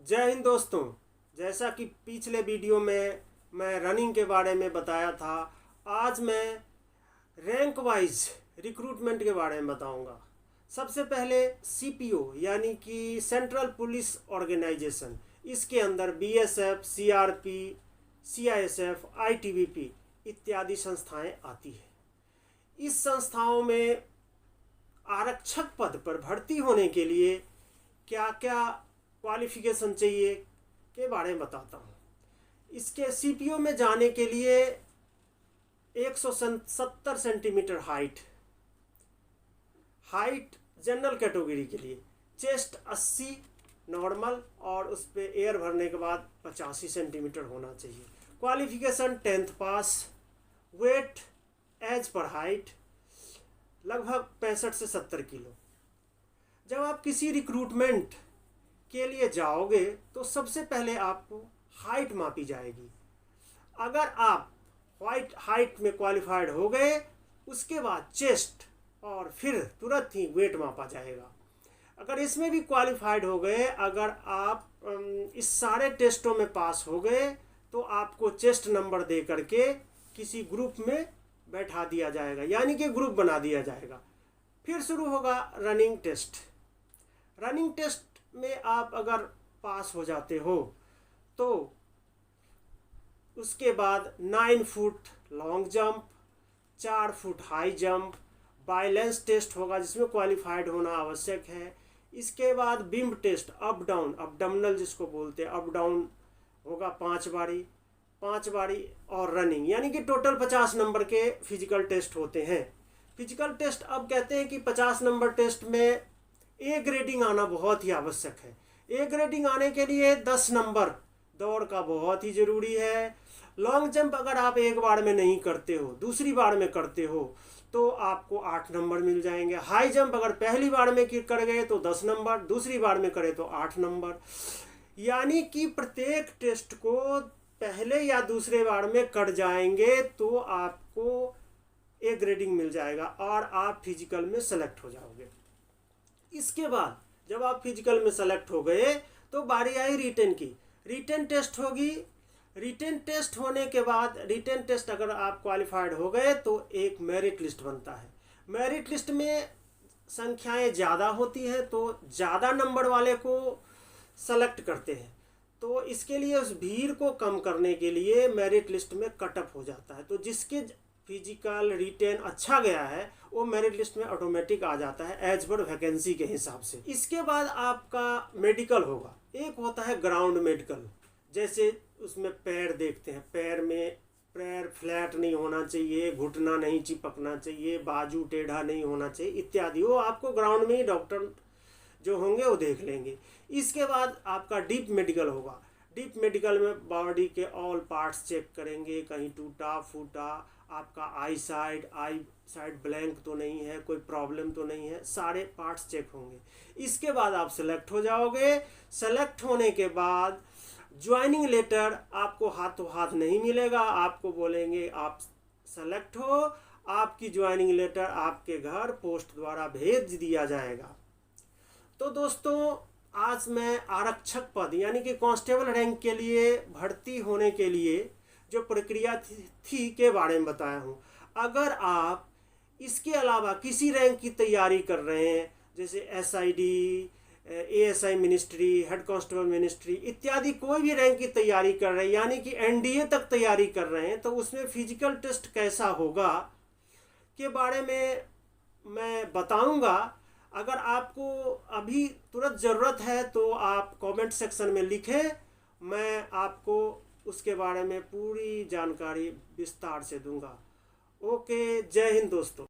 जय हिंद दोस्तों। जैसा कि पिछले वीडियो में मैं रनिंग के बारे में बताया था, आज मैं रैंक वाइज रिक्रूटमेंट के बारे में बताऊंगा। सबसे पहले सीपीओ यानी कि सेंट्रल पुलिस ऑर्गेनाइजेशन, इसके अंदर बीएसएफ, सीआरपी, सीआईएसएफ, आईटीबीपी इत्यादि संस्थाएं आती है। इस संस्थाओं में आरक्षक पद पर भर्ती होने के लिए क्या क्या क्वालिफिकेशन चाहिए के बारे में बताता हूँ। इसके सीपीओ में जाने के लिए 170 सेंटीमीटर हाइट जनरल कैटेगरी के लिए, चेस्ट 80 नॉर्मल और उस पर एयर भरने के बाद 85 सेंटीमीटर होना चाहिए। क्वालिफिकेशन 10th पास। वेट एज पर हाइट लगभग 65 से 70 किलो। जब आप किसी रिक्रूटमेंट के लिए जाओगे तो सबसे पहले आपको हाइट मापी जाएगी। अगर आप हाइट में क्वालिफाइड हो गए, उसके बाद चेस्ट और फिर तुरंत ही वेट मापा जाएगा। अगर इसमें भी क्वालिफाइड हो गए, अगर आप इस सारे टेस्टों में पास हो गए तो आपको चेस्ट नंबर दे करके किसी ग्रुप में बैठा दिया जाएगा, यानी कि ग्रुप बना दिया जाएगा। फिर शुरू होगा रनिंग टेस्ट। रनिंग टेस्ट में आप अगर पास हो जाते हो तो उसके बाद 9 foot long jump, 4 foot high jump, balance test होगा जिसमें क्वालिफाइड होना आवश्यक है। इसके बाद बिम्ब टेस्ट, अप डाउन, अबडोमिनल जिसको बोलते हैं, अप डाउन होगा 5 बारी और रनिंग, यानी कि टोटल 50 नंबर के फिजिकल टेस्ट होते हैं। फिजिकल टेस्ट अब कहते हैं कि 50 नंबर टेस्ट में ए ग्रेडिंग आना बहुत ही आवश्यक है। ए ग्रेडिंग आने के लिए 10 नंबर दौड़ का बहुत ही ज़रूरी है। लॉन्ग जंप अगर आप एक बार में नहीं करते हो, दूसरी बार में करते हो तो आपको 8 नंबर मिल जाएंगे। हाई जंप अगर पहली बार में कर गए तो 10 नंबर, दूसरी बार में करे तो 8 नंबर। यानी कि प्रत्येक टेस्ट को पहले या दूसरे बार में कर जाएंगे तो आपको ए ग्रेडिंग मिल जाएगा और आप फिजिकल में सेलेक्ट हो जाओगे। इसके बाद जब आप फिजिकल में सेलेक्ट हो गए तो बारी आई रिटन की। रिटन टेस्ट होगी। रिटन टेस्ट होने के बाद, रिटन टेस्ट अगर आप क्वालिफाइड हो गए तो एक मेरिट लिस्ट बनता है। मेरिट लिस्ट में संख्याएं ज़्यादा होती हैं तो ज़्यादा नंबर वाले को सेलेक्ट करते हैं। तो इसके लिए उस भीड़ को कम करने के लिए मेरिट लिस्ट में कटअप हो जाता है। तो जिसके फिजिकल रिटेन अच्छा गया है वो मेरिट लिस्ट में ऑटोमेटिक आ जाता है एज पर वैकेंसी के हिसाब से। इसके बाद आपका मेडिकल होगा। एक होता है ग्राउंड मेडिकल, जैसे उसमें पैर देखते हैं, पैर में पैर फ्लैट नहीं होना चाहिए, घुटना नहीं चिपकना चाहिए, बाजू टेढ़ा नहीं होना चाहिए इत्यादि। वो आपको ग्राउंड में ही डॉक्टर जो होंगे वो देख लेंगे। इसके बाद आपका डीप मेडिकल होगा। डीप मेडिकल में बॉडी के ऑल पार्ट्स चेक करेंगे, कहीं टूटा फूटा, आपका आई साइड ब्लैंक तो नहीं है, कोई प्रॉब्लम तो नहीं है, सारे पार्ट्स चेक होंगे। इसके बाद आप सेलेक्ट हो जाओगे। सेलेक्ट होने के बाद ज्वाइनिंग लेटर आपको हाथों हाथ नहीं मिलेगा। आपको बोलेंगे आप सेलेक्ट हो, आपकी ज्वाइनिंग लेटर आपके घर पोस्ट द्वारा भेज दिया जाएगा। तो दोस्तों, आज मैं आरक्षक पद यानी कि कांस्टेबल रैंक के लिए भर्ती होने के लिए जो प्रक्रिया थी के बारे में बताया हूँ। अगर आप इसके अलावा किसी रैंक की तैयारी कर रहे हैं, जैसे SID, ASI ministry, head constable ministry इत्यादि कोई भी रैंक की तैयारी कर रहे हैं, यानी कि एनडीए तक तैयारी कर रहे हैं, तो उसमें फिजिकल टेस्ट कैसा होगा के बारे में मैं बताऊंगा। अगर आपको अभी तुरंत ज़रूरत है तो आप कमेंट सेक्शन में लिखें, मैं आपको उसके बारे में पूरी जानकारी विस्तार से दूंगा। ओके, जय हिंद दोस्तों।